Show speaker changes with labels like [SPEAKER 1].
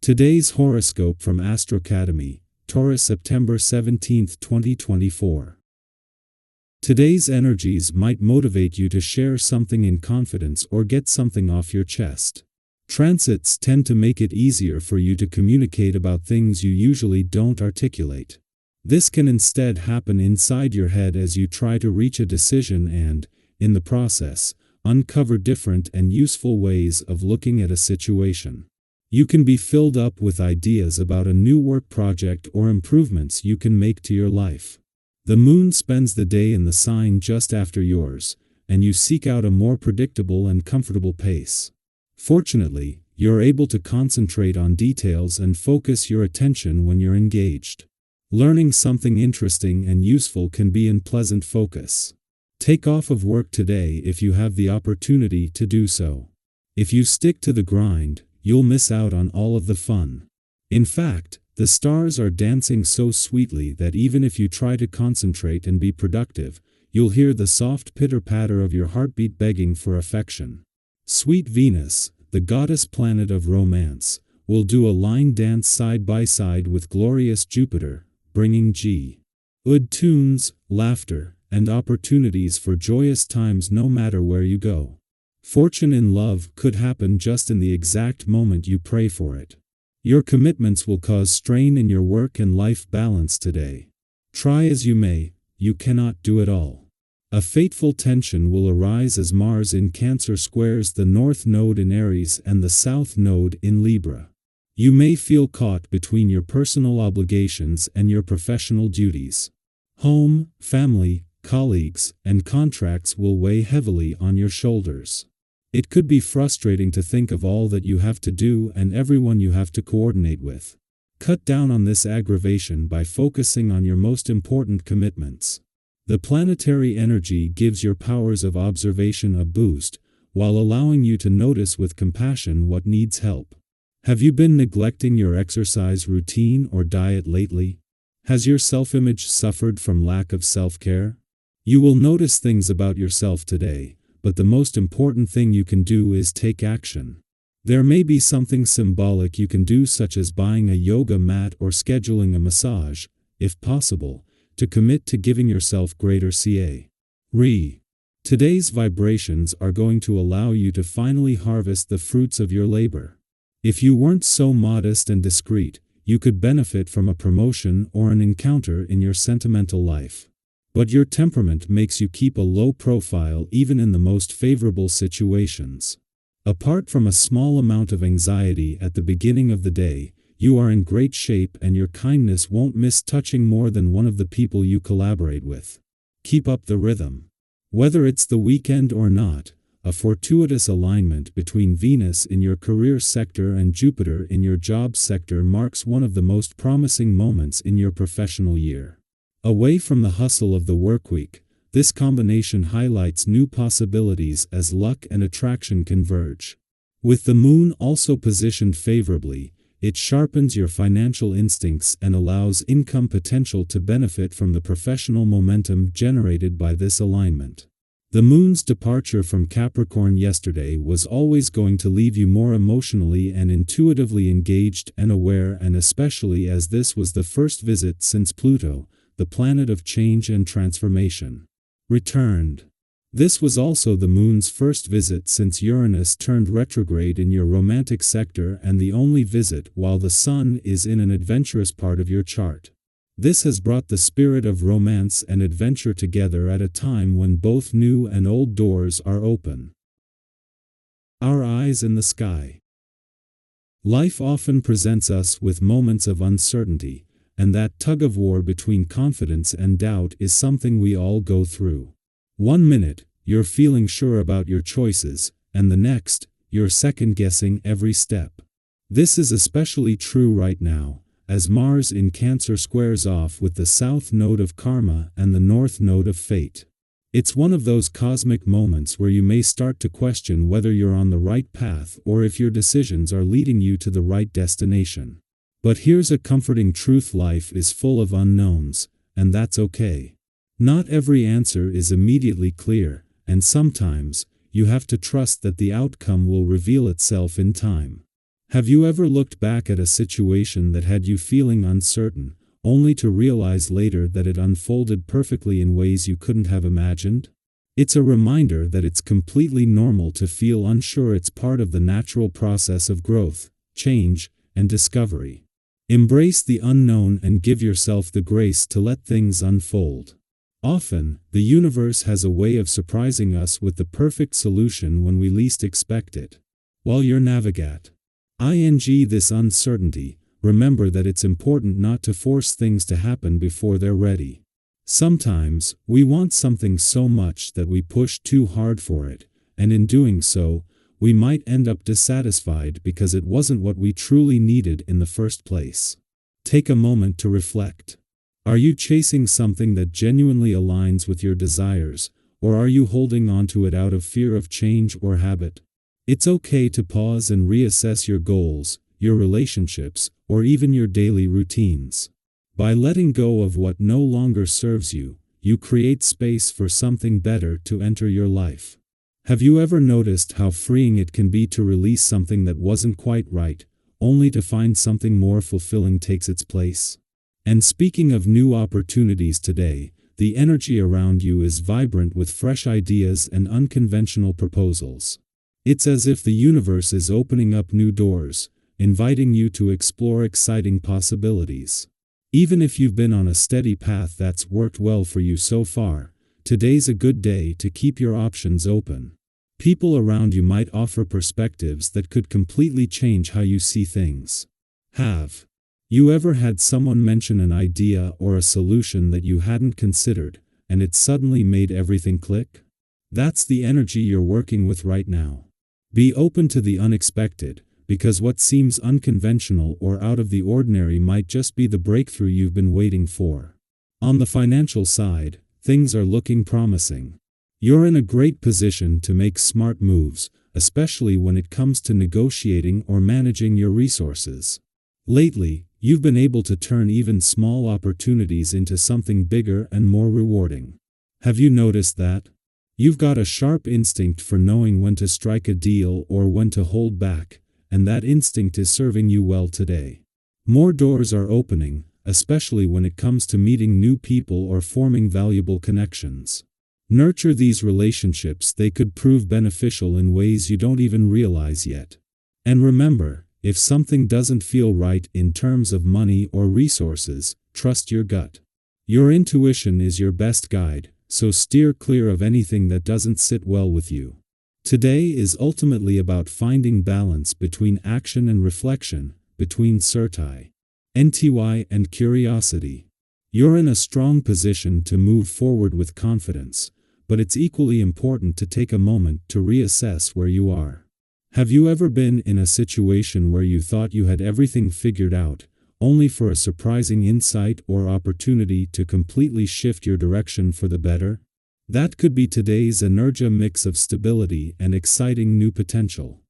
[SPEAKER 1] Today's horoscope from AstroCademy, Taurus September 17, 2024. Today's energies might motivate you to share something in confidence or get something off your chest. Transits tend to make it easier for you to communicate about things you usually don't articulate. This can instead happen inside your head as you try to reach a decision and, in the process, uncover different and useful ways of looking at a situation. You can be filled up with ideas about a new work project or improvements you can make to your life. The moon spends the day in the sign just after yours, and you seek out a more predictable and comfortable pace. Fortunately, you're able to concentrate on details and focus your attention when you're engaged. Learning something interesting and useful can be in pleasant focus. Take off of work today if you have the opportunity to do so. If you stick to the grind, you'll miss out on all of the fun. In fact, the stars are dancing so sweetly that even if you try to concentrate and be productive, you'll hear the soft pitter-patter of your heartbeat begging for affection. Sweet Venus, the goddess planet of romance, will do a line dance side by side with glorious Jupiter, bringing good tunes, laughter, and opportunities for joyous times no matter where you go. Fortune in love could happen just in the exact moment you pray for it. Your commitments will cause strain in your work and life balance today. Try as you may, you cannot do it all. A fateful tension will arise as Mars in Cancer squares the North Node in Aries and the South Node in Libra. You may feel caught between your personal obligations and your professional duties. Home, family, colleagues, and contracts will weigh heavily on your shoulders. It could be frustrating to think of all that you have to do and everyone you have to coordinate with. Cut down on this aggravation by focusing on your most important commitments. The planetary energy gives your powers of observation a boost, while allowing you to notice with compassion what needs help. Have you been neglecting your exercise routine or diet lately? Has your self-image suffered from lack of self-care? You will notice things about yourself today, but the most important thing you can do is take action. There may be something symbolic you can do, such as buying a yoga mat or scheduling a massage, if possible, to commit to giving yourself greater Today's vibrations are going to allow you to finally harvest the fruits of your labor. If you weren't so modest and discreet, you could benefit from a promotion or an encounter in your sentimental life. But your temperament makes you keep a low profile even in the most favorable situations. Apart from a small amount of anxiety at the beginning of the day, you are in great shape and your kindness won't miss touching more than one of the people you collaborate with. Keep up the rhythm. Whether it's the weekend or not, a fortuitous alignment between Venus in your career sector and Jupiter in your job sector marks one of the most promising moments in your professional year. Away from the hustle of the workweek, this combination highlights new possibilities as luck and attraction converge. With the moon also positioned favorably, it sharpens your financial instincts and allows income potential to benefit from the professional momentum generated by this alignment. The moon's departure from Capricorn yesterday was always going to leave you more emotionally and intuitively engaged and aware, and especially as this was the first visit since Pluto, the planet of change and transformation, returned. This was also the moon's first visit since Uranus turned retrograde in your romantic sector and the only visit while the sun is in an adventurous part of your chart. This has brought the spirit of romance and adventure together at a time when both new and old doors are open. Our eyes in the sky. Life often presents us with moments of uncertainty, and that tug-of-war between confidence and doubt is something we all go through. One minute, you're feeling sure about your choices, and the next, you're second-guessing every step. This is especially true right now, as Mars in Cancer squares off with the South Node of Karma and the North Node of Fate. It's one of those cosmic moments where you may start to question whether you're on the right path or if your decisions are leading you to the right destination. But here's a comforting truth: life is full of unknowns, and that's okay. Not every answer is immediately clear, and sometimes, you have to trust that the outcome will reveal itself in time. Have you ever looked back at a situation that had you feeling uncertain, only to realize later that it unfolded perfectly in ways you couldn't have imagined? It's a reminder that it's completely normal to feel unsure. It's part of the natural process of growth, change, and discovery. Embrace the unknown and give yourself the grace to let things unfold. Often, the universe has a way of surprising us with the perfect solution when we least expect it. While you're navigating this uncertainty, remember that it's important not to force things to happen before they're ready. Sometimes, we want something so much that we push too hard for it, and in doing so, we might end up dissatisfied because it wasn't what we truly needed in the first place. Take a moment to reflect. Are you chasing something that genuinely aligns with your desires, or are you holding on to it out of fear of change or habit? It's okay to pause and reassess your goals, your relationships, or even your daily routines. By letting go of what no longer serves you, you create space for something better to enter your life. Have you ever noticed how freeing it can be to release something that wasn't quite right, only to find something more fulfilling takes its place? And speaking of new opportunities today, the energy around you is vibrant with fresh ideas and unconventional proposals. It's as if the universe is opening up new doors, inviting you to explore exciting possibilities. Even if you've been on a steady path that's worked well for you so far, today's a good day to keep your options open. People around you might offer perspectives that could completely change how you see things. Have you ever had someone mention an idea or a solution that you hadn't considered, and it suddenly made everything click? That's the energy you're working with right now. Be open to the unexpected, because what seems unconventional or out of the ordinary might just be the breakthrough you've been waiting for. On the financial side, things are looking promising. You're in a great position to make smart moves, especially when it comes to negotiating or managing your resources. Lately, you've been able to turn even small opportunities into something bigger and more rewarding. Have you noticed that? You've got a sharp instinct for knowing when to strike a deal or when to hold back, and that instinct is serving you well today. More doors are opening, especially when it comes to meeting new people or forming valuable connections. Nurture these relationships. They could prove beneficial in ways you don't even realize yet. And remember, if something doesn't feel right in terms of money or resources, trust your gut. Your intuition is your best guide, so steer clear of anything that doesn't sit well with you. Today is ultimately about finding balance between action and reflection, between certainty and curiosity. You're in a strong position to move forward with confidence, but it's equally important to take a moment to reassess where you are. Have you ever been in a situation where you thought you had everything figured out, only for a surprising insight or opportunity to completely shift your direction for the better? That could be today's energy, mix of stability and exciting new potential.